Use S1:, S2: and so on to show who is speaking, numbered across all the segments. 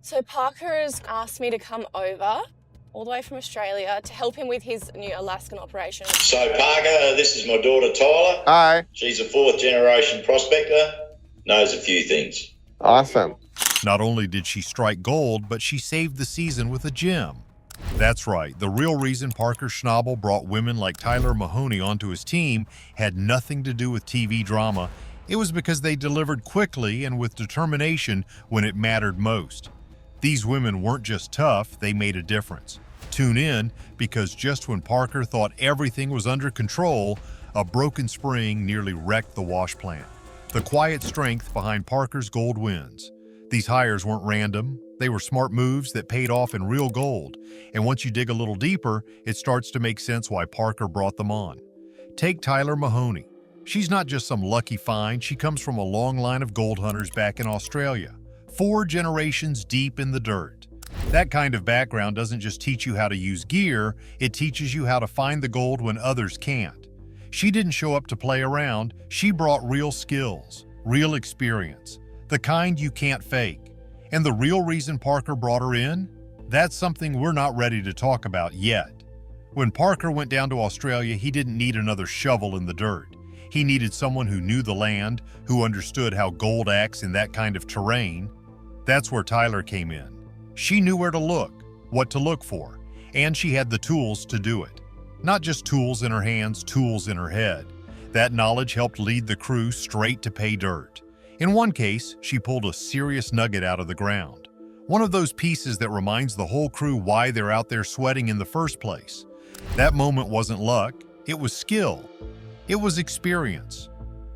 S1: So Parker has asked me to come over all the way from Australia to help him with his new Alaskan operation.
S2: So Parker, this is my daughter Tyler.
S3: Hi.
S2: She's a fourth generation prospector, knows a few things.
S3: Awesome.
S4: Not only did she strike gold, but she saved the season with a gem. That's right, the real reason Parker Schnabel brought women like Tyler Mahoney onto his team had nothing to do with TV drama. It was because they delivered quickly and with determination when it mattered most. These women weren't just tough, they made a difference. Tune in, because just when Parker thought everything was under control, a broken spring nearly wrecked the wash plant. The quiet strength behind Parker's gold wins. These hires weren't random, they were smart moves that paid off in real gold. And once you dig a little deeper, it starts to make sense why Parker brought them on. Take Tyler Mahoney. She's not just some lucky find, she comes from a long line of gold hunters back in Australia. 4 generations deep in the dirt. That kind of background doesn't just teach you how to use gear, it teaches you how to find the gold when others can't. She didn't show up to play around, she brought real skills, real experience, the kind you can't fake. And the real reason Parker brought her in? That's something we're not ready to talk about yet. When Parker went down to Australia, he didn't need another shovel in the dirt. He needed someone who knew the land, who understood how gold acts in that kind of terrain. That's where Tyler came in. She knew where to look, what to look for, and she had the tools to do it. Not just tools in her hands, tools in her head. That knowledge helped lead the crew straight to pay dirt. In one case, she pulled a serious nugget out of the ground. One of those pieces that reminds the whole crew why they're out there sweating in the first place. That moment wasn't luck, it was skill. It was experience.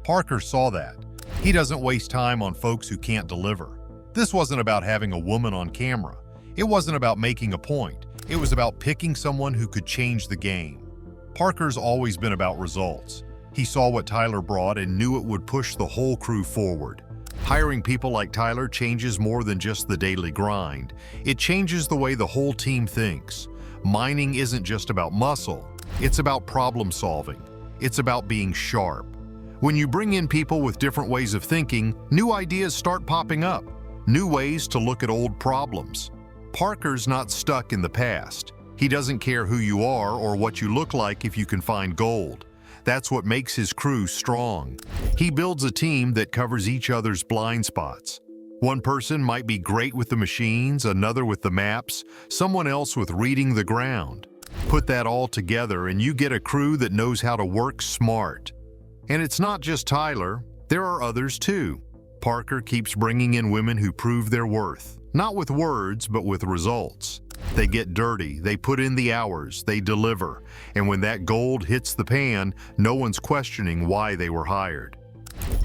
S4: Parker saw that. He doesn't waste time on folks who can't deliver. This wasn't about having a woman on camera. It wasn't about making a point. It was about picking someone who could change the game. Parker's always been about results. He saw what Tyler brought and knew it would push the whole crew forward. Hiring people like Tyler changes more than just the daily grind. It changes the way the whole team thinks. Mining isn't just about muscle. It's about problem solving. It's about being sharp. When you bring in people with different ways of thinking, new ideas start popping up. New ways to look at old problems. Parker's not stuck in the past. He doesn't care who you are or what you look like if you can find gold. That's what makes his crew strong. He builds a team that covers each other's blind spots. One person might be great with the machines, another with the maps, someone else with reading the ground. Put that all together and you get a crew that knows how to work smart. And it's not just Tyler, there are others too. Parker keeps bringing in women who prove their worth, not with words, but with results. They get dirty, they put in the hours, they deliver, and when that gold hits the pan, no one's questioning why they were hired.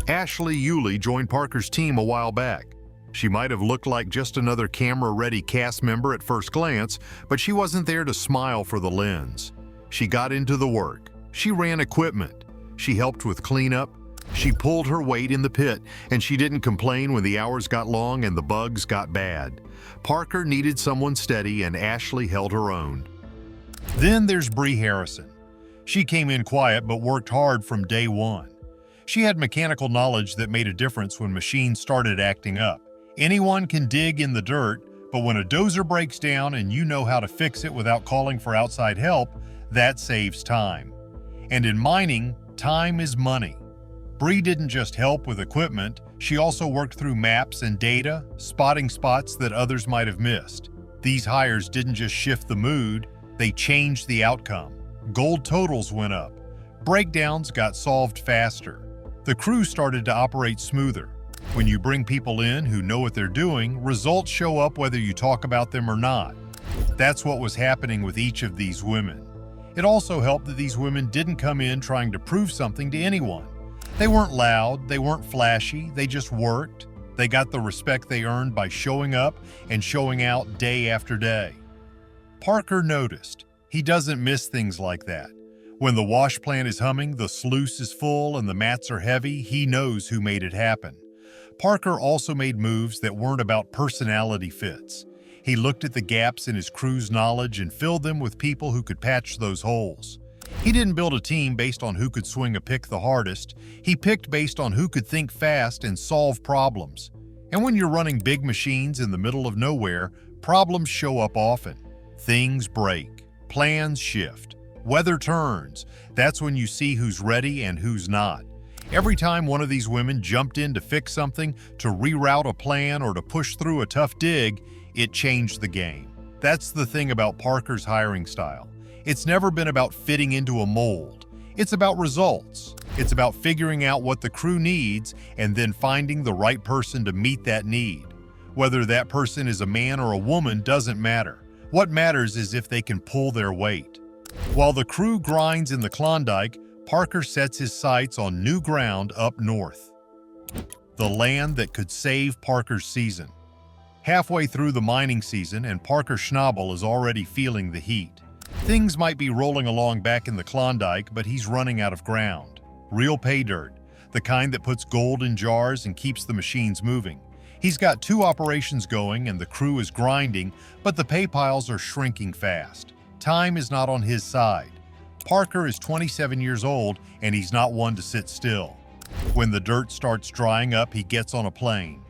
S4: Ashley Yulee joined Parker's team a while back. She might have looked like just another camera-ready cast member at first glance, but she wasn't there to smile for the lens. She got into the work. She ran equipment. She helped with cleanup. She pulled her weight in the pit, and she didn't complain when the hours got long and the bugs got bad. Parker needed someone steady, and Ashley held her own. Then there's Bree Harrison. She came in quiet but worked hard from day one. She had mechanical knowledge that made a difference when machines started acting up. Anyone can dig in the dirt, but when a dozer breaks down and you know how to fix it without calling for outside help, that saves time. And in mining, time is money. Bree didn't just help with equipment, she also worked through maps and data, spotting spots that others might have missed. These hires didn't just shift the mood, they changed the outcome. Gold totals went up. Breakdowns got solved faster. The crew started to operate smoother. When you bring people in who know what they're doing, results show up whether you talk about them or not. That's what was happening with each of these women. It also helped that these women didn't come in trying to prove something to anyone. They weren't loud, they weren't flashy, they just worked. They got the respect they earned by showing up and showing out day after day. Parker noticed. He doesn't miss things like that. When the wash plant is humming, the sluice is full, and the mats are heavy, he knows who made it happen. Parker also made moves that weren't about personality fits. He looked at the gaps in his crew's knowledge and filled them with people who could patch those holes. He didn't build a team based on who could swing a pick the hardest. He picked based on who could think fast and solve problems. And when you're running big machines in the middle of nowhere, problems show up often. Things break, plans shift, weather turns. That's when you see who's ready and who's not. Every time one of these women jumped in to fix something, to reroute a plan, or to push through a tough dig, it changed the game. That's the thing about Parker's hiring style. It's never been about fitting into a mold. It's about results. It's about figuring out what the crew needs and then finding the right person to meet that need. Whether that person is a man or a woman doesn't matter. What matters is if they can pull their weight. While the crew grinds in the Klondike, Parker sets his sights on new ground up north. The land that could save Parker's season. Halfway through the mining season, and Parker Schnabel is already feeling the heat. Things might be rolling along back in the Klondike, but he's running out of ground. Real pay dirt, the kind that puts gold in jars and keeps the machines moving. He's got 2 operations going and the crew is grinding, but the pay piles are shrinking fast. Time is not on his side. Parker is 27 years old and he's not one to sit still. When the dirt starts drying up, he gets on a plane.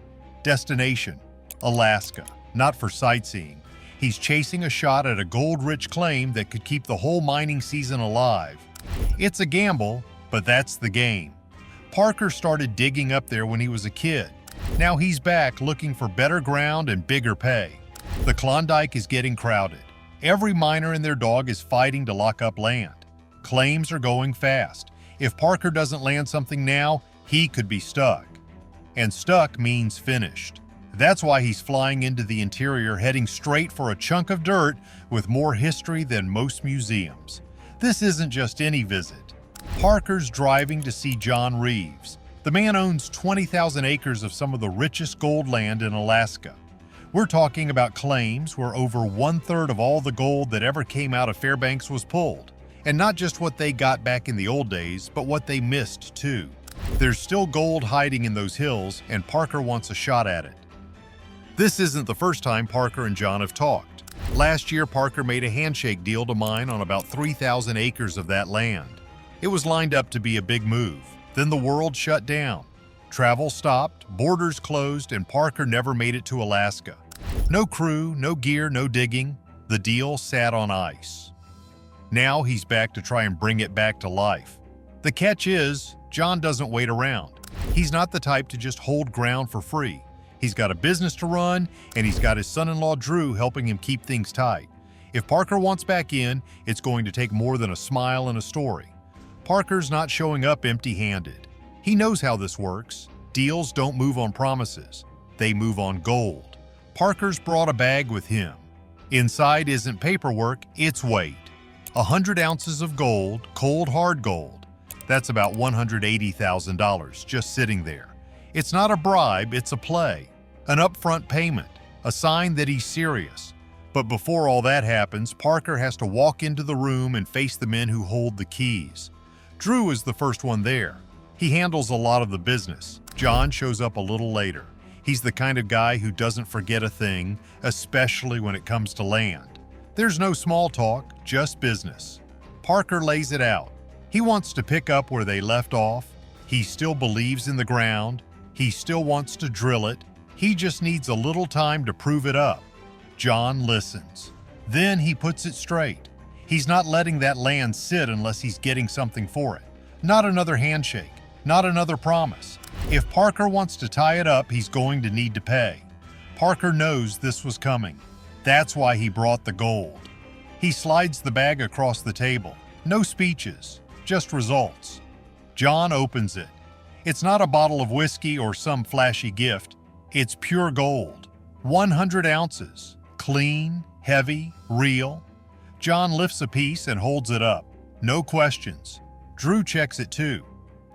S4: Destination: Alaska, not for sightseeing. He's chasing a shot at a gold-rich claim that could keep the whole mining season alive. It's a gamble, but that's the game. Parker started digging up there when he was a kid. Now he's back looking for better ground and bigger pay. The Klondike is getting crowded. Every miner and their dog is fighting to lock up land. Claims are going fast. If Parker doesn't land something now, he could be stuck. And stuck means finished. That's why he's flying into the interior, heading straight for a chunk of dirt with more history than most museums. This isn't just any visit. Parker's driving to see John Reeves. The man owns 20,000 acres of some of the richest gold land in Alaska. We're talking about claims where over 1/3 of all the gold that ever came out of Fairbanks was pulled. And not just what they got back in the old days, but what they missed too. There's still gold hiding in those hills, and Parker wants a shot at it. This isn't the first time Parker and John have talked. Last year, Parker made a handshake deal to mine on about 3,000 acres of that land. It was lined up to be a big move. Then the world shut down. Travel stopped, borders closed, and Parker never made it to Alaska. No crew, no gear, no digging. The deal sat on ice. Now he's back to try and bring it back to life. The catch is, John doesn't wait around. He's not the type to just hold ground for free. He's got a business to run, and he's got his son-in-law Drew helping him keep things tight. If Parker wants back in, it's going to take more than a smile and a story. Parker's not showing up empty-handed. He knows how this works. Deals don't move on promises. They move on gold. Parker's brought a bag with him. Inside isn't paperwork, it's weight. 100 ounces of gold, cold hard gold. That's about $180,000 just sitting there. It's not a bribe, it's a play, an upfront payment, a sign that he's serious. But before all that happens, Parker has to walk into the room and face the men who hold the keys. Drew is the first one there. He handles a lot of the business. John shows up a little later. He's the kind of guy who doesn't forget a thing, especially when it comes to land. There's no small talk, just business. Parker lays it out. He wants to pick up where they left off. He still believes in the ground. He still wants to drill it. He just needs a little time to prove it up. John listens. Then he puts it straight. He's not letting that land sit unless he's getting something for it. Not another handshake, not another promise. If Parker wants to tie it up, he's going to need to pay. Parker knows this was coming. That's why he brought the gold. He slides the bag across the table. No speeches, just results. John opens it. It's not a bottle of whiskey or some flashy gift. It's pure gold. 100 ounces. Clean, heavy, real. John lifts a piece and holds it up. No questions. Drew checks it too.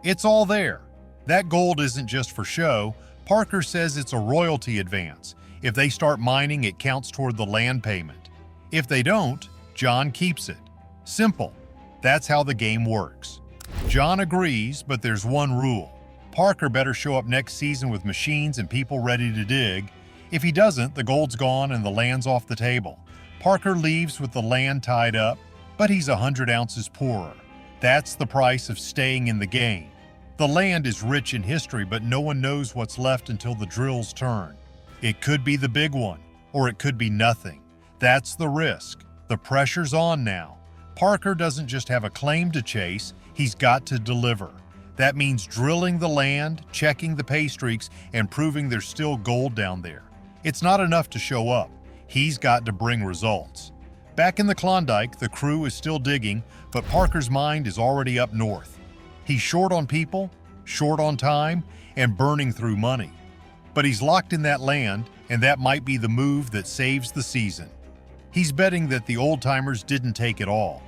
S4: It's all there. That gold isn't just for show. Parker says it's a royalty advance. If they start mining, it counts toward the land payment. If they don't, John keeps it. Simple. That's how the game works. John agrees, but there's one rule. Parker better show up next season with machines and people ready to dig. If he doesn't, the gold's gone and the land's off the table. Parker leaves with the land tied up, but he's 100 ounces poorer. That's the price of staying in the game. The land is rich in history, but no one knows what's left until the drills turn. It could be the big one, or it could be nothing. That's the risk. The pressure's on now. Parker doesn't just have a claim to chase, he's got to deliver. That means drilling the land, checking the pay streaks, and proving there's still gold down there. It's not enough to show up. He's got to bring results. Back in the Klondike, the crew is still digging, but Parker's mind is already up north. He's short on people, short on time, and burning through money. But he's locked in that land, and that might be the move that saves the season. He's betting that the old-timers didn't take it all,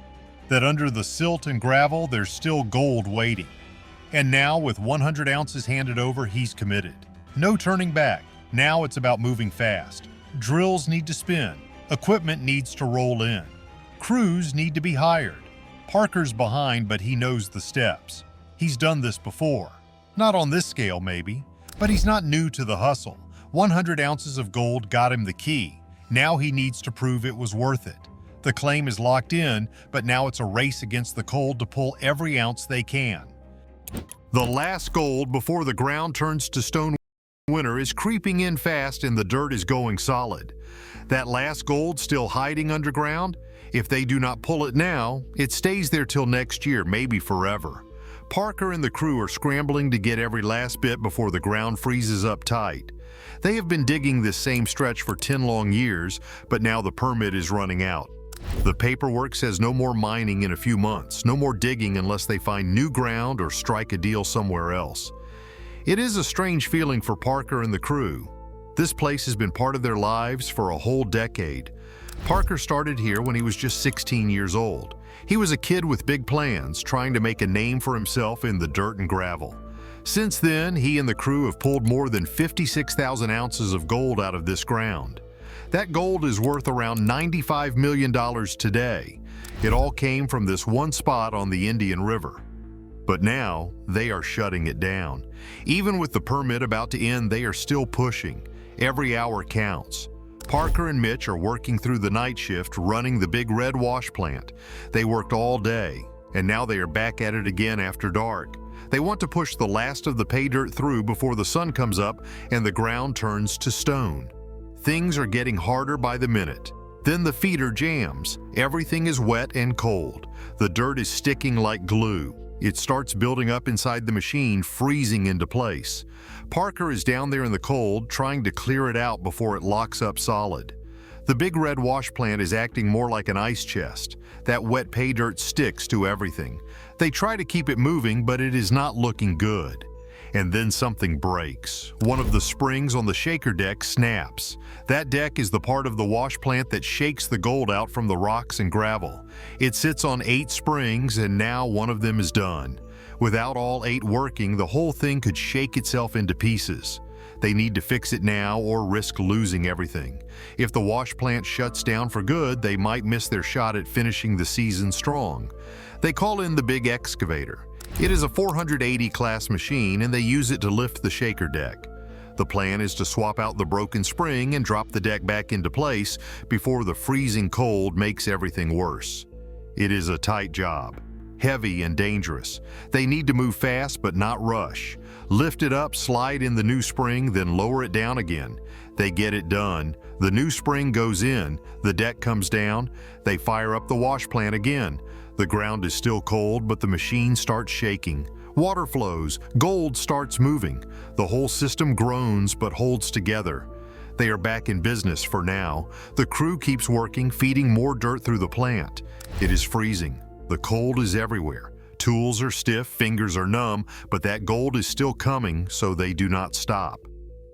S4: that under the silt and gravel there's still gold waiting. And now, with 100 ounces handed over, he's committed. No turning back. Now it's about moving fast. Drills need to spin. Equipment needs to roll in. Crews need to be hired. Parker's behind, but he knows the steps. He's done this before. Not on this scale, maybe, but he's not new to the hustle. 100 ounces of gold got him the key. Now he needs to prove it was worth it. The claim is locked in, but now it's a race against the cold to pull every ounce they can. The last gold before the ground turns to stone winter is creeping in fast and the dirt is going solid. That last gold still hiding underground? If they do not pull it now, it stays there till next year, maybe forever. Parker and the crew are scrambling to get every last bit before the ground freezes up tight. They have been digging this same stretch for 10 long years, but now the permit is running out. The paperwork says no more mining in a few months, no more digging unless they find new ground or strike a deal somewhere else. It is a strange feeling for Parker and the crew. This place has been part of their lives for a whole decade. Parker started here when he was just 16 years old. He was a kid with big plans, trying to make a name for himself in the dirt and gravel. Since then, he and the crew have pulled more than 56,000 ounces of gold out of this ground. That gold is worth around $95 million today. It all came from this one spot on the Indian River. But now, they are shutting it down. Even with the permit about to end, they are still pushing. Every hour counts. Parker and Mitch are working through the night shift running the big red wash plant. They worked all day, and now they are back at it again after dark. They want to push the last of the pay dirt through before the sun comes up and the ground turns to stone. Things are getting harder by the minute. Then the feeder jams. Everything is wet and cold. The dirt is sticking like glue. It starts building up inside the machine, freezing into place. Parker is down there in the cold, trying to clear it out before it locks up solid. The big red wash plant is acting more like an ice chest. That wet pay dirt sticks to everything. They try to keep it moving, but it is not looking good. And then something breaks. One of the springs on the shaker deck snaps. That deck is the part of the wash plant that shakes the gold out from the rocks and gravel. It sits on 8 springs, and now one of them is done. Without all 8 working, the whole thing could shake itself into pieces. They need to fix it now or risk losing everything. If the wash plant shuts down for good, they might miss their shot at finishing the season strong. They call in the big excavator. It is a 480 class machine, and they use it to lift the shaker deck. The plan is to swap out the broken spring and drop the deck back into place before the freezing cold makes everything worse. It is a tight job, heavy and dangerous. They need to move fast but not rush. Lift it up, slide in the new spring, then lower it down again. They get it done. The new spring goes in, the deck comes down, they fire up the wash plant again. The ground is still cold, but the machine starts shaking. Water flows, gold starts moving. The whole system groans but holds together. They are back in business for now. The crew keeps working, feeding more dirt through the plant. It is freezing. The cold is everywhere. Tools are stiff, fingers are numb, but that gold is still coming, so they do not stop.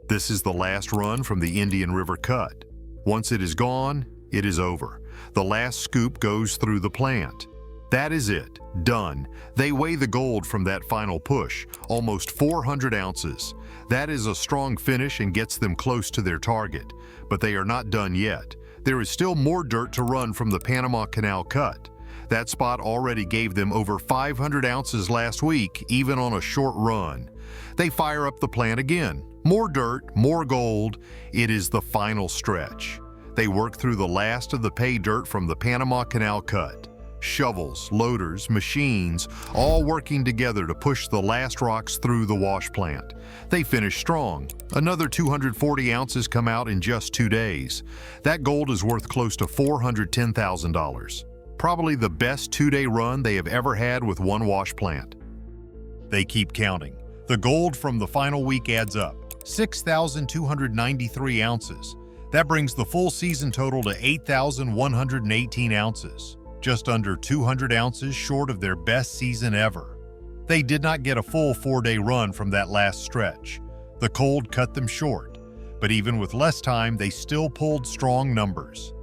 S4: This is the last run from the Indian River cut. Once it is gone, it is over. The last scoop goes through the plant. That is it, done. They weigh the gold from that final push, almost 400 ounces. That is a strong finish and gets them close to their target. But they are not done yet. There is still more dirt to run from the Panama Canal cut. That spot already gave them over 500 ounces last week, even on a short run. They fire up the plant again. More dirt, more gold. It is the final stretch. They work through the last of the pay dirt from the Panama Canal cut. Shovels, loaders, machines, all working together to push the last rocks through the wash plant. They finish strong. Another 240 ounces come out in just 2 days. That gold is worth close to $410,000. Probably the best 2-day run they have ever had with one wash plant. They keep counting. The gold from the final week adds up. 6,293 ounces. That brings the full season total to 8,118 ounces. Just under 200 ounces short of their best season ever. They did not get a full 4-day run from that last stretch. The cold cut them short, but even with less time, they still pulled strong numbers.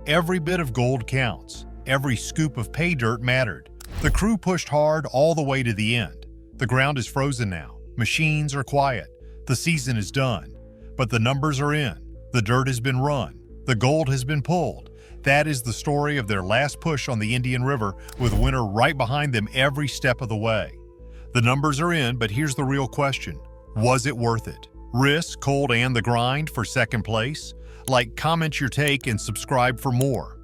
S4: Every bit of gold counts. Every scoop of pay dirt mattered. The crew pushed hard all the way to the end. The ground is frozen now. Machines are quiet. The season is done. But the numbers are in. The dirt has been run. The gold has been pulled. That is the story of their last push on the Indian River, with winter right behind them every step of the way. The numbers are in, but here's the real question. Was it worth it? Risk, cold, and the grind for second place? Like, comment your take, and subscribe for more.